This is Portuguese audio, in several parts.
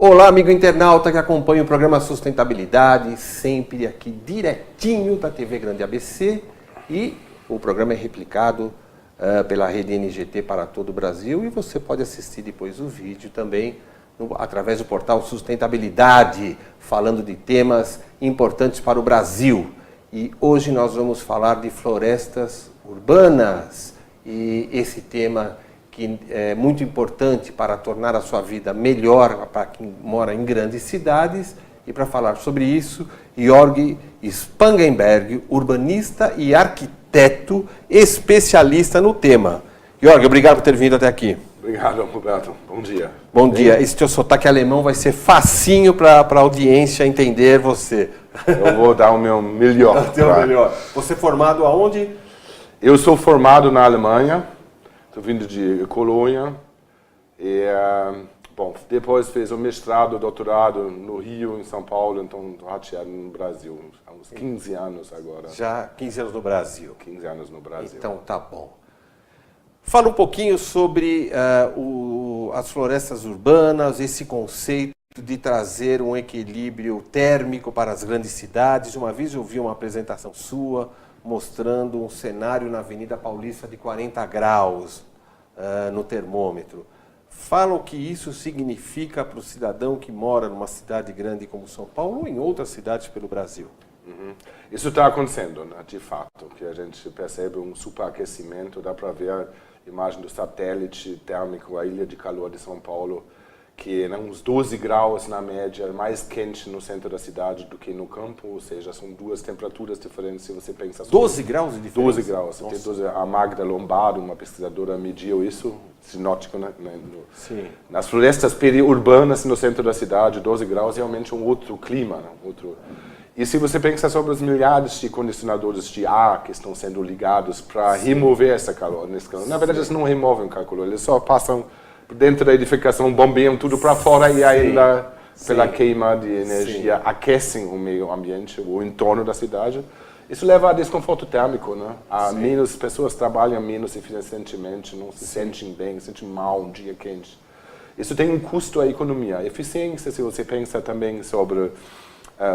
Olá, amigo internauta que acompanha o programa Sustentabilidade, sempre aqui diretinho da TV Grande ABC, e o programa é replicado pela rede NGT para todo o Brasil, e você pode assistir depois o vídeo também através do portal Sustentabilidade, falando de temas importantes para o Brasil. E hoje nós vamos falar de florestas urbanas, e esse tema que é muito importante para tornar a sua vida melhor para quem mora em grandes cidades. E para falar sobre isso, Jörg Spangenberg, urbanista e arquiteto especialista no tema. Jörg, obrigado por ter vindo até aqui. Obrigado, Roberto. Bom dia. Bom dia. Esse teu sotaque alemão vai ser facinho para a audiência entender você. Eu vou dar o meu melhor. Melhor. Você é formado aonde? Eu sou formado na Alemanha. Estou vindo de Colônia. E, depois fiz o mestrado, doutorado no Rio, em São Paulo. Então, estou rateado no Brasil há uns 15 anos agora. Já 15 anos no Brasil. 15 anos no Brasil. Então, tá bom. Fala um pouquinho sobre as florestas urbanas, esse conceito de trazer um equilíbrio térmico para as grandes cidades. Uma vez eu vi uma apresentação sua mostrando um cenário na Avenida Paulista de 40 graus no termômetro. Fala o que isso significa para o cidadão que mora numa cidade grande como São Paulo ou em outras cidades pelo Brasil. Uhum. Isso está acontecendo, né, de fato, que a gente percebe um superaquecimento. Dá para ver a imagem do satélite térmico, a ilha de calor de São Paulo, que é uns 12 graus na média, mais quente no centro da cidade do que no campo, ou seja, são duas temperaturas diferentes se você pensa... 12 graus de diferença? 12 graus. A Magda Lombardo, uma pesquisadora, mediu isso, sinótico, né? Sim. Nas florestas periurbanas no centro da cidade, 12 graus é realmente um outro clima, né? E se você pensa sobre os milhares de condicionadores de ar que estão sendo ligados para remover esse calor, na verdade eles não removem o calor, eles só passam dentro da edificação, bombeiam tudo para fora e ainda, pela queima de energia, aquecem o meio ambiente, o entorno da cidade. Isso leva a desconforto térmico, né? Menos pessoas trabalham menos eficientemente, não se sentem bem, se sentem mal um dia quente. Isso tem um custo à economia. A eficiência, se você pensa também sobre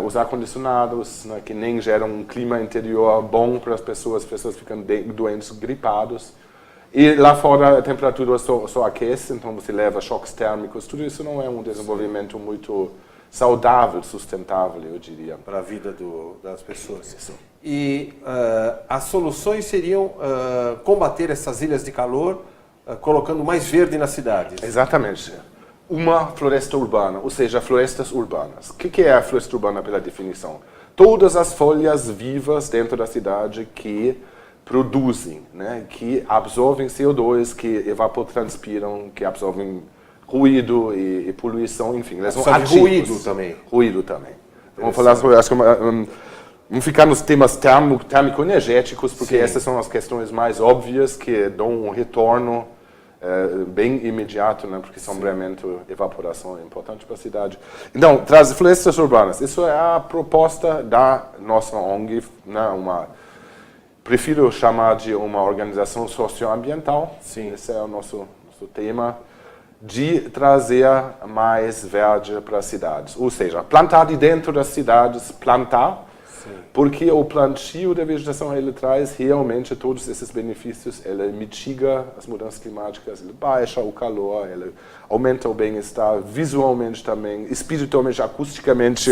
os ar-condicionados, né, que nem geram um clima interior bom para as pessoas ficam doentes, gripados. E lá fora a temperatura só aquece, então você leva choques térmicos. Tudo isso não é um desenvolvimento muito saudável, sustentável, eu diria. Para a vida das pessoas. Isso. E as soluções seriam combater essas ilhas de calor, colocando mais verde nas cidades. Exatamente. Uma floresta urbana, ou seja, florestas urbanas. O que é a floresta urbana pela definição? Todas as folhas vivas dentro da cidade que produzem, né, que absorvem CO2, que evapotranspiram, que absorvem ruído e poluição, enfim. Elas são ativos. Ruído também. Ruído também. Vamos falar sobre, vamos ficar nos temas térmico-energéticos, porque essas são as questões mais óbvias que dão um retorno bem imediato, né, porque sombreamento, evaporação é importante para a cidade. Então, traz florestas urbanas. Isso é a proposta da nossa ONG, né, prefiro chamar de uma organização socioambiental. Sim. Esse é o nosso tema, de trazer mais verde para as cidades. Ou seja, plantar de dentro das cidades, plantar, porque o plantio da vegetação ele traz realmente todos esses benefícios. Ele mitiga as mudanças climáticas, ele baixa o calor, ele aumenta o bem-estar visualmente também, espiritualmente, acusticamente.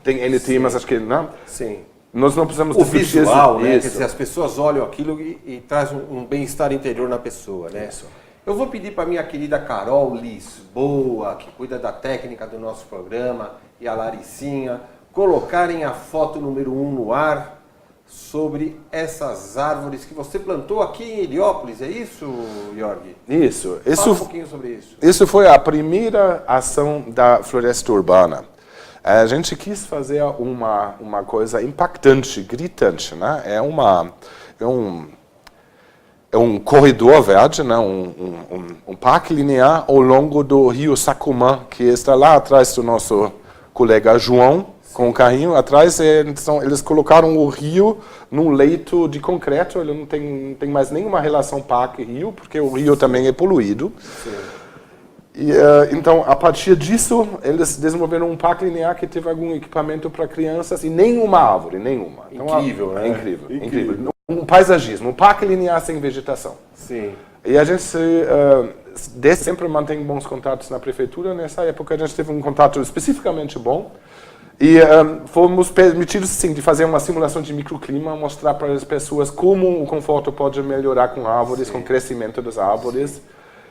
Tem N temas, acho que não. Sim. Nós não precisamos o visual, né? Quer dizer, as pessoas olham aquilo e traz um bem-estar interior na pessoa, né? Isso. Eu vou pedir para minha querida Carol Lisboa, que cuida da técnica do nosso programa, e a Laricinha, colocarem a foto número 1 no ar sobre essas árvores que você plantou aqui em Heliópolis, é isso, Jörg? Isso. Fala um pouquinho sobre isso. Isso foi a primeira ação da floresta urbana. A gente quis fazer uma coisa impactante, gritante, né? É um corredor verde, né? um parque linear ao longo do rio Sacomã, que está lá atrás do nosso colega João, com o carrinho. Atrás eles colocaram o rio num leito de concreto, ele não tem mais nenhuma relação parque-rio, porque o rio também é poluído. Sim. E, então, a partir disso, eles desenvolveram um parque linear que teve algum equipamento para crianças e nenhuma árvore, nenhuma. Então, Incrível, né? Incrível. Um paisagismo, um parque linear sem vegetação. Sim. E a gente desde sempre mantém bons contatos na prefeitura. Nessa época, a gente teve um contato especificamente bom. E fomos permitidos, sim, de fazer uma simulação de microclima, mostrar para as pessoas como o conforto pode melhorar com árvores, com o crescimento das árvores. Sim.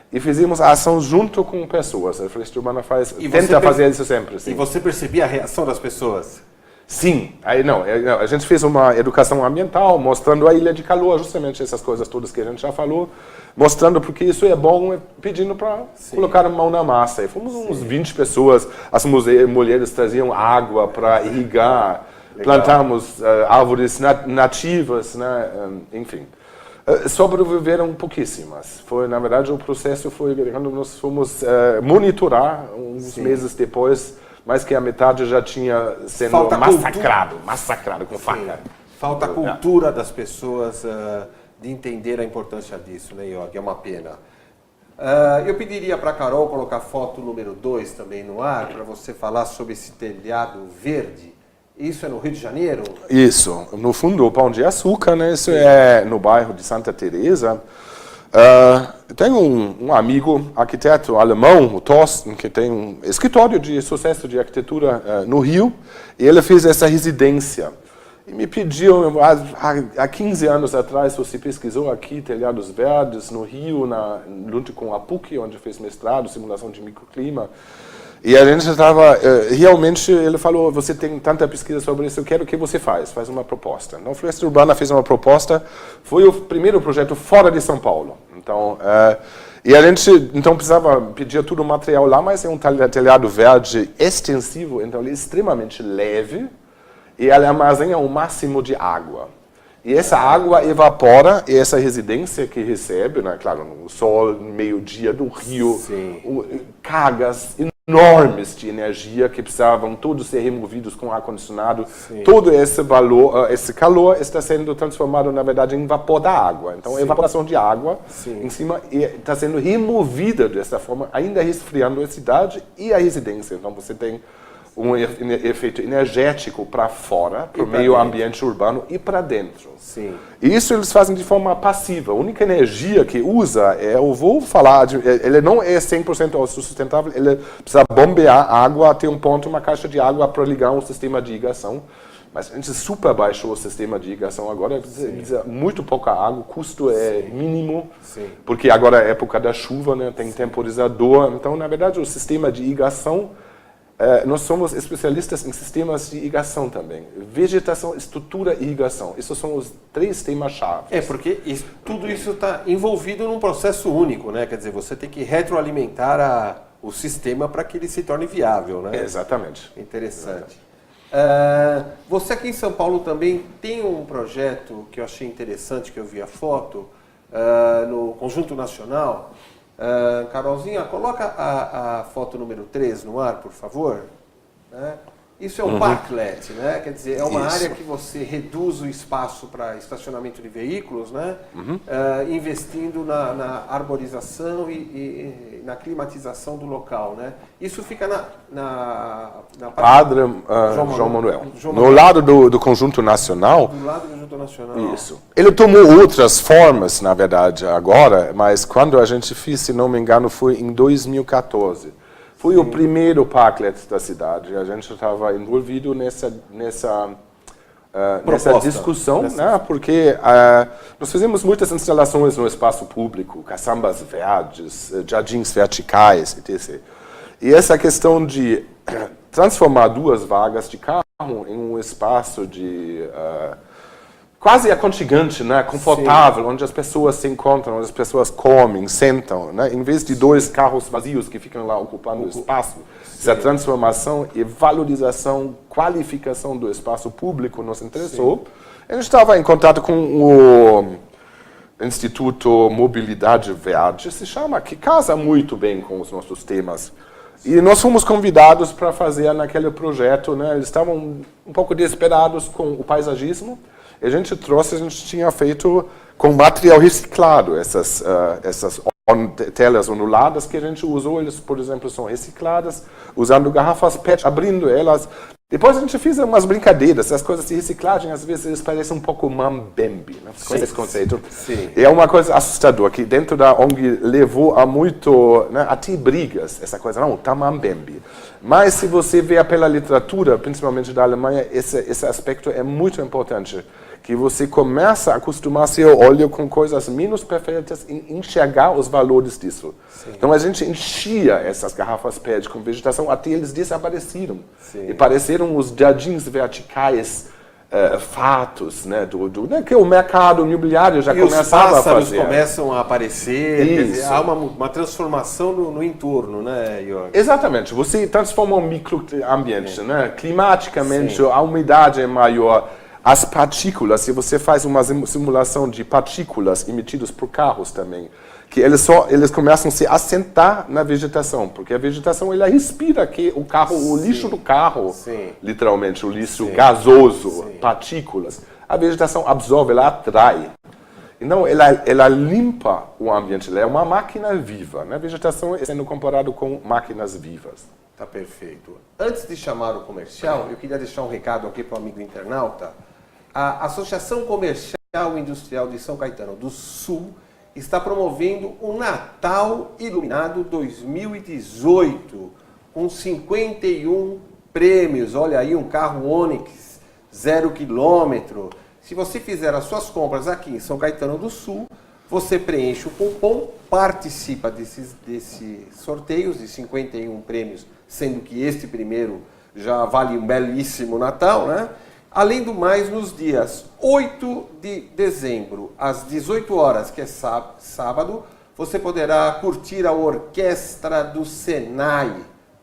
E fizemos a ação junto com pessoas. A Floresta Urbana tenta fazer isso sempre. Sim. E você percebia a reação das pessoas? Sim. A gente fez uma educação ambiental, mostrando a ilha de calor, justamente essas coisas todas que a gente já falou, mostrando porque isso é bom e pedindo para colocar a mão na massa. E fomos uns 20 pessoas, as mulheres traziam água para irrigar, plantamos árvores nativas, né? Enfim. Sobreviveram pouquíssimas. Na verdade, o processo foi quando nós fomos monitorar uns meses depois, mais que a metade já tinha sendo massacrado com faca. Falta a cultura das pessoas de entender a importância disso, né, Jorge? É uma pena. Eu pediria para a Carol colocar foto número 2 também no ar, para você falar sobre esse telhado verde. Isso é no Rio de Janeiro? Isso. No fundo, o Pão de Açúcar, né? Isso é no bairro de Santa Teresa. Tenho um amigo, arquiteto alemão, o Thorsten, que tem um escritório de sucesso de arquitetura no Rio, e ele fez essa residência. E me pediu, há 15 anos atrás, você pesquisou aqui telhados verdes no Rio, junto com a PUC, onde fez mestrado, simulação de microclima. E a gente estava, realmente, ele falou, você tem tanta pesquisa sobre isso, eu quero que você faz uma proposta. Então, a Floresta Urbana fez uma proposta, foi o primeiro projeto fora de São Paulo. Então, e a gente precisava pedir todo o material lá, mas é um telhado verde extensivo, então ele é extremamente leve, e ele armazena o máximo de água. E essa água evapora, e essa residência que recebe, né, claro, no sol, no meio-dia do Rio, cargas enormes de energia que precisavam todos ser removidos com ar-condicionado. Todo esse calor está sendo transformado, na verdade, em vapor da água. Então, a evaporação de água em cima está sendo removida dessa forma, ainda resfriando a cidade e a residência. Então, você tem um efeito energético para fora, para o meio ambiente urbano e para dentro. Sim. E isso eles fazem de forma passiva. A única energia que usa, eu vou falar, ele não é 100% autossustentável, ele precisa bombear água até um ponto, uma caixa de água para ligar um sistema de irrigação. Mas a gente super baixou o sistema de irrigação agora, precisa muito pouca água, o custo é mínimo, porque agora é época da chuva, né, tem temporizador. Então, na verdade, o sistema de irrigação, nós somos especialistas em sistemas de irrigação também. Vegetação, estrutura e irrigação. Esses são os 3 temas-chave. Porque tudo isso está envolvido num processo único, né? Quer dizer, você tem que retroalimentar o sistema para que ele se torne viável, né? Exatamente. Interessante. Você aqui em São Paulo também tem um projeto que eu achei interessante, que eu vi a foto, no Conjunto Nacional. Carolzinha, coloca a foto número 3 no ar, por favor. Isso é um parklet, né? Quer dizer, é uma área que você reduz o espaço para estacionamento de veículos, né? Investindo na arborização e na climatização do local, né? Isso fica na Padre João Manuel. No lado do Conjunto Nacional. Do lado do Conjunto Nacional. Isso. Ele tomou outras formas, na verdade, agora, mas quando a gente fez, se não me engano, foi em 2014. Foi o primeiro parklet da cidade. A gente estava envolvido nessa discussão, né? Porque nós fizemos muitas instalações no espaço público, caçambas verdes, jardins verticais, etc. E essa questão de transformar 2 vagas de carro em um espaço de quase aconchegante, né, confortável, onde as pessoas se encontram, onde as pessoas comem, sentam, né, em vez de 2 carros vazios que ficam lá ocupando o espaço. Essa transformação e valorização, qualificação do espaço público nos interessou. A gente estava em contato com o Instituto Mobilidade Verde, se chama, que casa muito bem com os nossos temas. E nós fomos convidados para fazer naquele projeto, né, eles estavam um pouco desesperados com o paisagismo. A gente tinha feito com material reciclado essas telas onduladas que a gente usou, eles, por exemplo, são recicladas, usando garrafas PET, abrindo elas. Depois a gente fez umas brincadeiras, as coisas de reciclagem, às vezes eles parecem um pouco mambembe, né? Com esse conceito. Sim. E é uma coisa assustadora, que dentro da ONG levou a muito, né, até brigas, essa coisa, não, tá mambembe. Mas se você vê pela literatura, principalmente da Alemanha, esse aspecto é muito importante. Que você começa a acostumar seu olho com coisas menos perfeitas e enxergar os valores disso. Sim. Então a gente enchia essas garrafas PET com vegetação até eles desapareceram. Sim. E pareceram os jardins verticais fatos, né, né, que o mercado imobiliário já começava a fazer. Os pássaros começam a aparecer, quer dizer, há uma transformação no entorno, né, Jörg? Exatamente, você transforma um microambiente, né, climaticamente, a umidade é maior. As partículas, se você faz uma simulação de partículas emitidas por carros também, que eles começam a se assentar na vegetação, porque a vegetação ela respira que o carro, o lixo do carro, literalmente o lixo gasoso, partículas, a vegetação absorve, ela atrai. Então ela limpa o ambiente, ela é uma máquina viva, né? A vegetação é sendo comparado com máquinas vivas. Tá perfeito. Antes de chamar o comercial, eu queria deixar um recado aqui para o amigo internauta. A Associação Comercial e Industrial de São Caetano do Sul está promovendo o Natal Iluminado 2018, com 51 prêmios. Olha aí, um carro Onix 0 km. Se você fizer as suas compras aqui em São Caetano do Sul, você preenche o cupom, participa desses sorteios de 51 prêmios, sendo que este primeiro já vale um belíssimo Natal, né? Além do mais, nos dias 8 de dezembro, às 18 horas, que é sábado, você poderá curtir a Orquestra do Senai.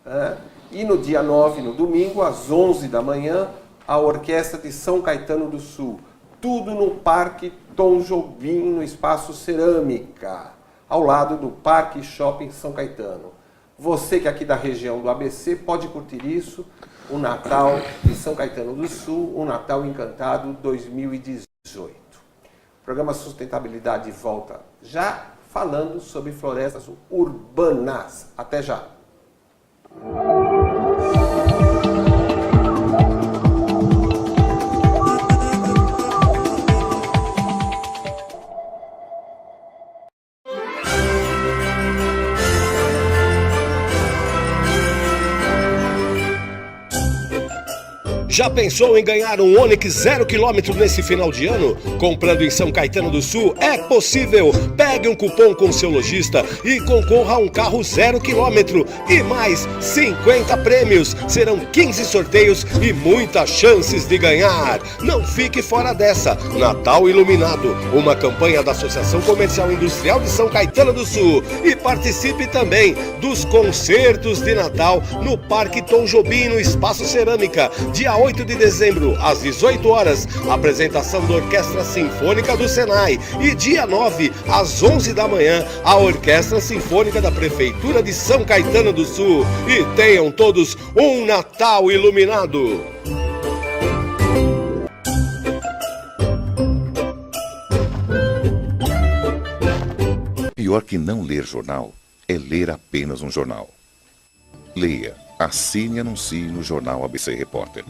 Né? E no dia 9, no domingo, às 11 da manhã, a Orquestra de São Caetano do Sul. Tudo no Parque Tom Jobim, no Espaço Cerâmica, ao lado do Parque Shopping São Caetano. Você que é aqui da região do ABC pode curtir isso. O Natal de São Caetano do Sul, o Natal Encantado 2018. O programa Sustentabilidade volta já falando sobre florestas urbanas. Até já! Já pensou em ganhar um Onix 0 km nesse final de ano? Comprando em São Caetano do Sul é possível. Pegue um cupom com seu lojista e concorra a um carro 0 km e mais 50 prêmios. Serão 15 sorteios e muitas chances de ganhar. Não fique fora dessa. Natal Iluminado, uma campanha da Associação Comercial e Industrial de São Caetano do Sul. E participe também dos concertos de Natal no Parque Tom Jobim, no Espaço Cerâmica, dia 8 de dezembro, às 18 horas, apresentação da Orquestra Sinfônica do Senai. E dia 9, às 11 da manhã, a Orquestra Sinfônica da Prefeitura de São Caetano do Sul. E tenham todos um Natal iluminado! Pior que não ler jornal é ler apenas um jornal. Leia, assine e anuncie no Jornal ABC Repórter.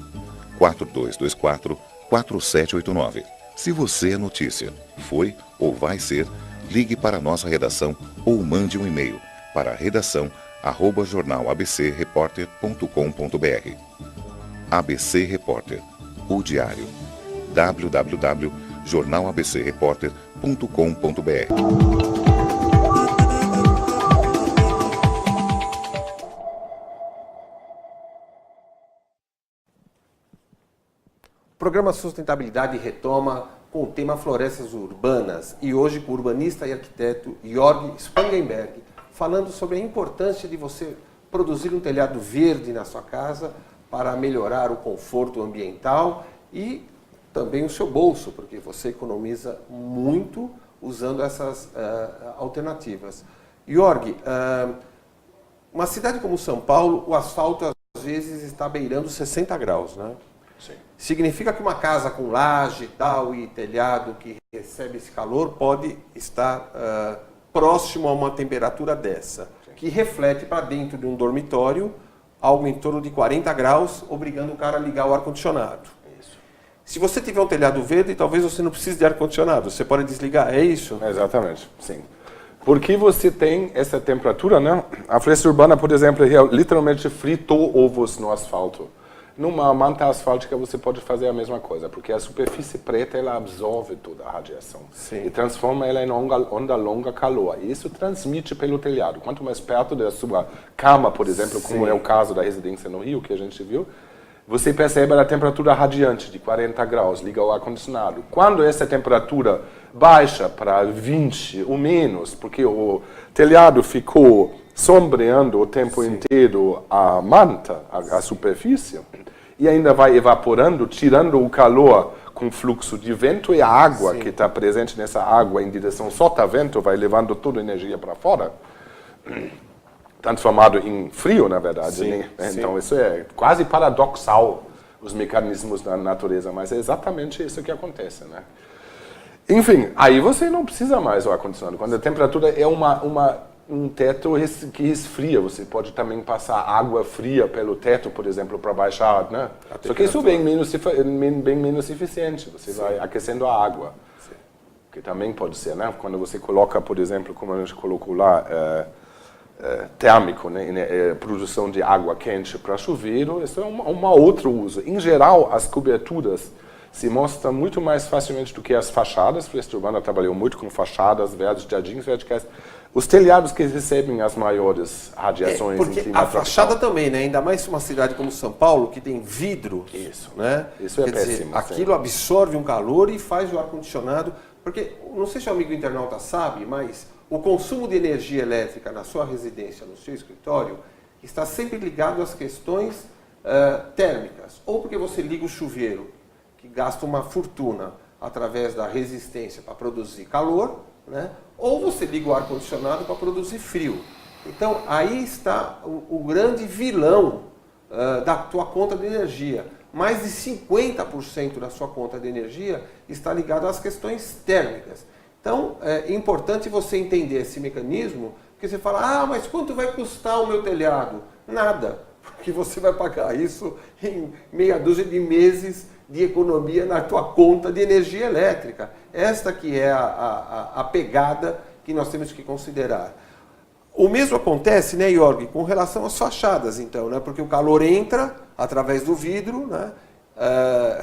4224-4789. Se você é notícia, foi ou vai ser, ligue para a nossa redação ou mande um e-mail para redação@jornalabcreporter.com.br. ABC Repórter, o diário. www.jornalabcreporter.com.br. O programa Sustentabilidade retoma com o tema Florestas Urbanas e hoje com o urbanista e arquiteto Jörg Spangenberg, falando sobre a importância de você produzir um telhado verde na sua casa para melhorar o conforto ambiental e também o seu bolso, porque você economiza muito usando essas alternativas. Jörg, uma cidade como São Paulo, o asfalto às vezes está beirando 60 graus, né? Sim. Significa que uma casa com laje tal, e telhado que recebe esse calor pode estar próximo a uma temperatura dessa, que reflete para dentro de um dormitório algo em torno de 40 graus, obrigando o cara a ligar o ar-condicionado. Se você tiver um telhado verde, talvez você não precise de ar-condicionado, você pode desligar, é isso? Exatamente, sim. Porque você tem essa temperatura, né? A floresta urbana, por exemplo, literalmente fritou ovos no asfalto. Numa manta asfáltica você pode fazer a mesma coisa, porque a superfície preta ela absorve toda a radiação. Sim. E transforma ela em onda longa calor. E isso transmite pelo telhado. Quanto mais perto da sua cama, por exemplo, como é o caso da residência no Rio, que a gente viu, você percebe a temperatura radiante de 40 graus, liga o ar-condicionado. Quando essa temperatura baixa para 20 ou menos, porque o telhado ficou sombreando o tempo inteiro a manta, a superfície, e ainda vai evaporando, tirando o calor com fluxo de vento, e a água que está presente nessa água em direção sotavento vai levando toda a energia para fora, transformado em frio, na verdade. Sim, então isso é quase paradoxal, os mecanismos da natureza, mas é exatamente isso que acontece, né? Enfim, aí você não precisa mais do ar-condicionado. Quando a temperatura é um teto que resfria, você pode também passar água fria pelo teto, por exemplo, para baixar, né? Só que isso é bem menos eficiente, você vai aquecendo a água. Sim. Que também pode ser, né? Quando você coloca, por exemplo, como a gente colocou lá, térmico, né? Produção de água quente para chuveiro, isso é um outro uso. Em geral, as coberturas se mostram muito mais facilmente do que as fachadas. A Floresta Urbana trabalhou muito com fachadas verdes, jardins verticais. Os telhados que recebem as maiores radiações em clima a fachada também, né? Ainda mais uma cidade como São Paulo, que tem vidro. Isso, né? Isso é péssimo. Dizer, aquilo absorve um calor e faz o ar-condicionado. Porque, não sei se o amigo internauta sabe, mas o consumo de energia elétrica na sua residência, no seu escritório, está sempre ligado às questões térmicas. Ou porque você liga o chuveiro, que gasta uma fortuna através da resistência para produzir calor, né? Ou você liga o ar-condicionado para produzir frio. Então, aí está o grande vilão da tua conta de energia. Mais de 50% da sua conta de energia está ligado às questões térmicas. Então, é importante você entender esse mecanismo, porque você fala, mas quanto vai custar o meu telhado? Nada, porque você vai pagar isso em meia dúzia de meses de economia na tua conta de energia elétrica. Esta que é a pegada que nós temos que considerar. O mesmo acontece, né, Jorge, com relação às fachadas, então, né, porque o calor entra através do vidro, né,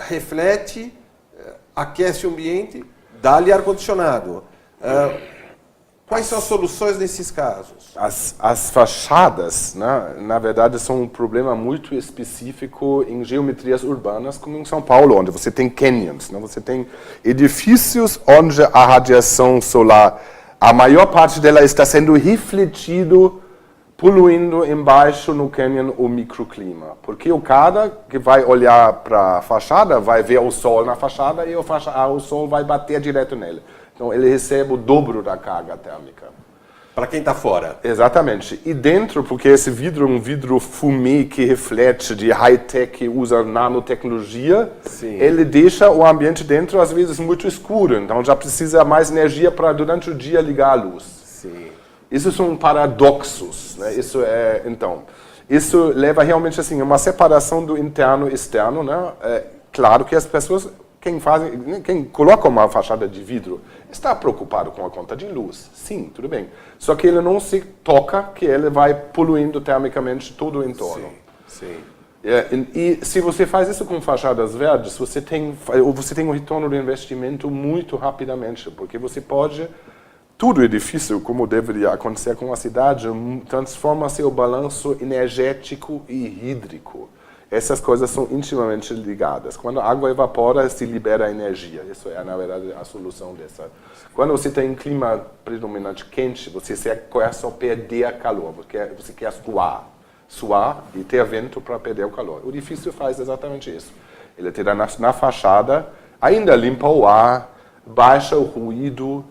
reflete, aquece o ambiente, dá-lhe ar-condicionado. Quais são as soluções nesses casos? As fachadas, né, na verdade, são um problema muito específico em geometrias urbanas, como em São Paulo, onde você tem canyons, né, você tem edifícios onde a radiação solar, a maior parte dela está sendo refletido, poluindo embaixo no canyon o microclima. Porque o cara que vai olhar para a fachada vai ver o sol na fachada e o sol vai bater direto nele. Então ele recebe o dobro da carga térmica. Para quem está fora. Exatamente. E dentro, porque esse vidro é um vidro fumê que reflete de high-tech, que usa nanotecnologia, Sim. Ele deixa o ambiente dentro, às vezes, muito escuro. Então já precisa mais energia para, durante o dia, ligar a luz. Sim. Isso são paradoxos. Né? Isso leva realmente assim, a uma separação do interno e externo. Né? Claro que as pessoas... Quem coloca uma fachada de vidro está preocupado com a conta de luz. Sim, tudo bem. Só que ele não se toca que ele vai poluindo termicamente todo o entorno. Sim. E se você faz isso com fachadas verdes, você tem um retorno do investimento muito rapidamente, porque você pode... Todo edifício, como deveria acontecer com a cidade, transforma seu balanço energético e hídrico. Essas coisas são intimamente ligadas. Quando a água evapora, se libera energia. Isso é, na verdade, a solução dessa. Quando você tem um clima predominante quente, você quer só perder calor. Você quer suar e ter vento para perder o calor. O edifício faz exatamente isso. Ele te dá na fachada, ainda limpa o ar, baixa o ruído,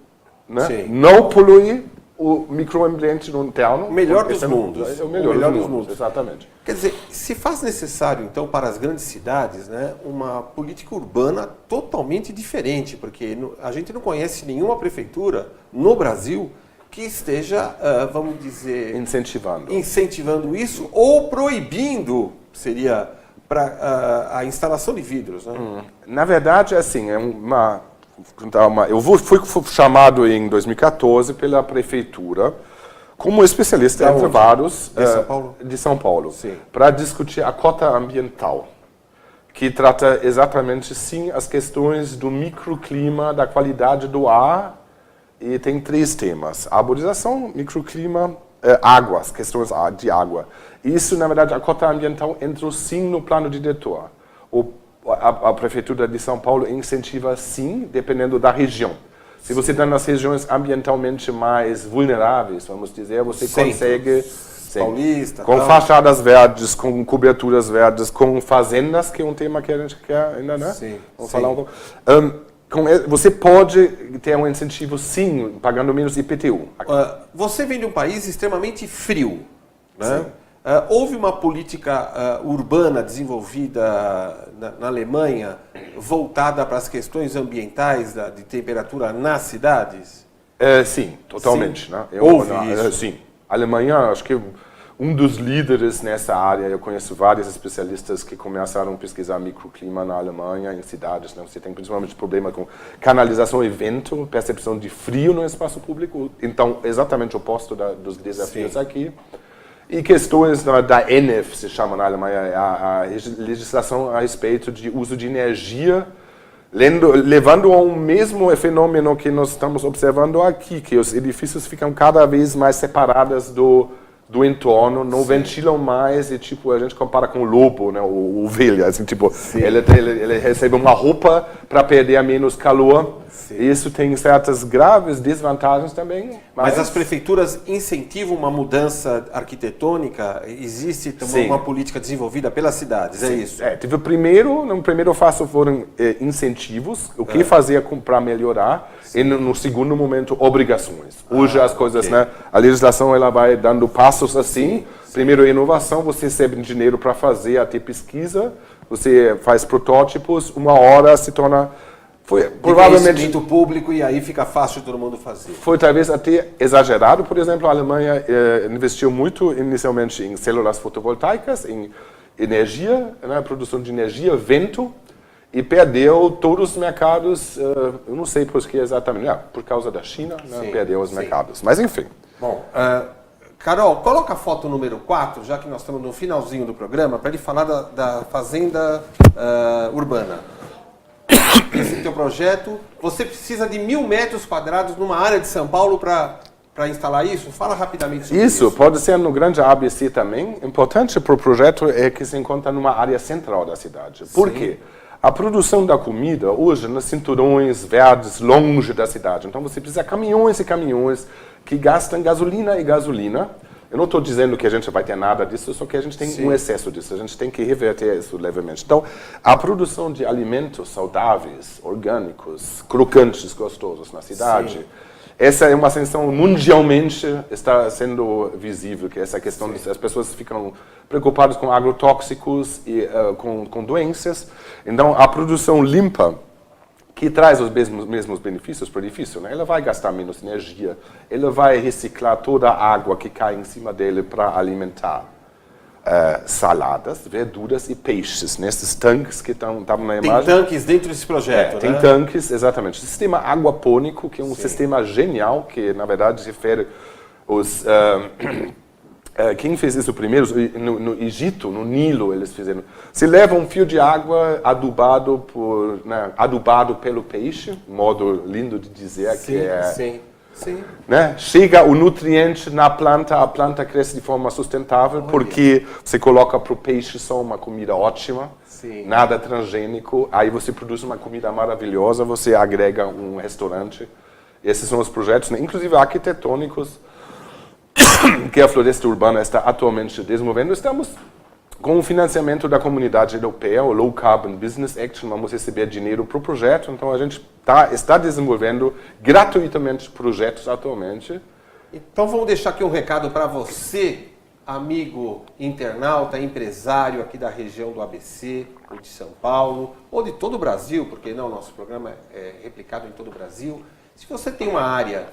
né? Não polui o microambiente interno. O melhor dos mundos. É o melhor dos mundos, exatamente. Quer dizer, se faz necessário, então, para as grandes cidades, né, uma política urbana totalmente diferente, porque a gente não conhece nenhuma prefeitura no Brasil que esteja, vamos dizer... Incentivando isso ou proibindo, seria, para a instalação de vidros, né? Na verdade, assim, eu fui chamado em 2014 pela prefeitura como especialista entre vários de São Paulo para discutir a cota ambiental, que trata exatamente, sim, as questões do microclima, da qualidade do ar, e tem 3 temas: arborização, microclima, água, as questões de água. Isso, na verdade, a cota ambiental entrou sim no plano diretor. A Prefeitura de São Paulo incentiva sim, dependendo da região. Se você está nas regiões ambientalmente mais vulneráveis, vamos dizer, você consegue... Paulista, com fachadas verdes, com coberturas verdes, com fazendas, que é um tema que a gente quer ainda, né? Vamos falar um pouco. Você pode ter um incentivo, sim, pagando menos IPTU. Você vem de um país extremamente frio, né? Houve uma política urbana desenvolvida na Alemanha voltada para as questões ambientais de temperatura nas cidades? Sim, totalmente. Sim. Né? Houve isso? Sim. A Alemanha, acho que um dos líderes nessa área, eu conheço vários especialistas que começaram a pesquisar microclima na Alemanha, em cidades. Né? Você tem principalmente problema com canalização e vento, percepção de frio no espaço público. Então, exatamente o oposto dos desafios aqui. E questões da ENEF, se chama na Alemanha, a legislação a respeito de uso de energia, levando a um mesmo fenômeno que nós estamos observando aqui, que os edifícios ficam cada vez mais separados do entorno, não ventilam mais, e tipo, a gente compara com o lobo, né, o ovelha, assim, tipo, ele recebe uma roupa para perder menos calor. Isso tem certas graves desvantagens também. Mas as prefeituras incentivam uma mudança arquitetônica? Existe uma política desenvolvida pelas cidades, é isso? Teve no primeiro fase foram incentivos, o que fazer para melhorar, e no segundo momento, obrigações. Hoje as coisas, né, a legislação ela vai dando passos assim. Primeiro, inovação, você recebe dinheiro para fazer até pesquisa, você faz protótipos, uma hora se torna... Foi provavelmente público, e aí fica fácil de todo mundo fazer. Foi talvez até exagerado. Por exemplo, a Alemanha investiu muito inicialmente em células fotovoltaicas, em energia, né, produção de energia, vento, e perdeu todos os mercados. Eu não sei por que exatamente, por causa da China, né, perdeu os mercados. Mas enfim. Bom, Carol, coloca a foto número 4, já que nós estamos no finalzinho do programa, para ele falar da fazenda urbana. Esse teu projeto, você precisa de 1.000 metros quadrados numa área de São Paulo para instalar isso? Fala rapidamente sobre isso. Isso, pode ser no grande ABC também. Importante para o projeto é que se encontra numa área central da cidade. Por quê? A produção da comida hoje nos cinturões verdes longe da cidade. Então você precisa de caminhões e caminhões que gastam gasolina e gasolina. Eu não estou dizendo que a gente vai ter nada disso, só que a gente tem um excesso disso. A gente tem que reverter isso levemente. Então, a produção de alimentos saudáveis, orgânicos, crocantes, gostosos na cidade, essa é uma ascensão mundialmente está sendo visível, que é essa questão de as pessoas ficam preocupadas com agrotóxicos e com doenças. Então, a produção limpa, que traz os mesmos benefícios para o edifício, né? Ela vai gastar menos energia, ela vai reciclar toda a água que cai em cima dele para alimentar saladas, verduras e peixes, nesses tanques que estão na imagem. Tem tanques dentro desse projeto, né? Tem tanques, exatamente. O sistema aquapônico, que é um sistema genial, que na verdade refere os... quem fez isso primeiro? No Egito, no Nilo, eles fizeram. Se leva um fio de água adubado pelo peixe, modo lindo de dizer que é. Sim. Né? Chega o nutriente na planta, a planta cresce de forma sustentável, porque você coloca para o peixe só uma comida ótima, nada transgênico, aí você produz uma comida maravilhosa, você agrega um restaurante. Esses são os projetos, né? Inclusive arquitetônicos, que a Floresta Urbana está atualmente desenvolvendo. Estamos com o financiamento da comunidade europeia, o Low Carbon Business Action, vamos receber dinheiro para o projeto, então a gente está desenvolvendo gratuitamente projetos atualmente. Então vamos deixar aqui um recado para você, amigo internauta, empresário aqui da região do ABC, ou de São Paulo, ou de todo o Brasil, porque não, nosso programa é replicado em todo o Brasil. Se você tem uma área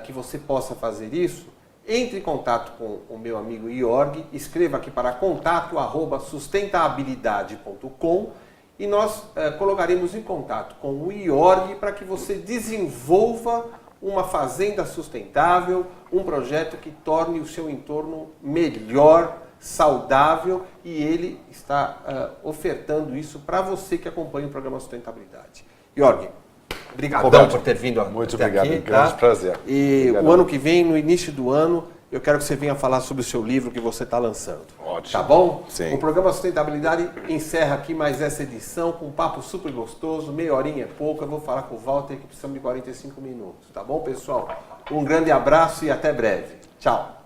que você possa fazer isso, entre em contato com o meu amigo Iorg, escreva aqui para contato@sustentabilidade.com e nós colocaremos em contato com o Iorg para que você desenvolva uma fazenda sustentável, um projeto que torne o seu entorno melhor, saudável, e ele está ofertando isso para você que acompanha o programa Sustentabilidade. Iorg, obrigadão por ter vindo Muito até obrigado, aqui, grande prazer. E Obrigadão. o ano que vem, no início do ano, eu quero que você venha falar sobre o seu livro que você está lançando. Ótimo. Tá bom? Sim. O programa Sustentabilidade encerra aqui mais essa edição com um papo super gostoso, meia horinha é pouco. Eu vou falar com o Walter que precisamos de 45 minutos. Tá bom, pessoal? Um grande abraço e até breve. Tchau.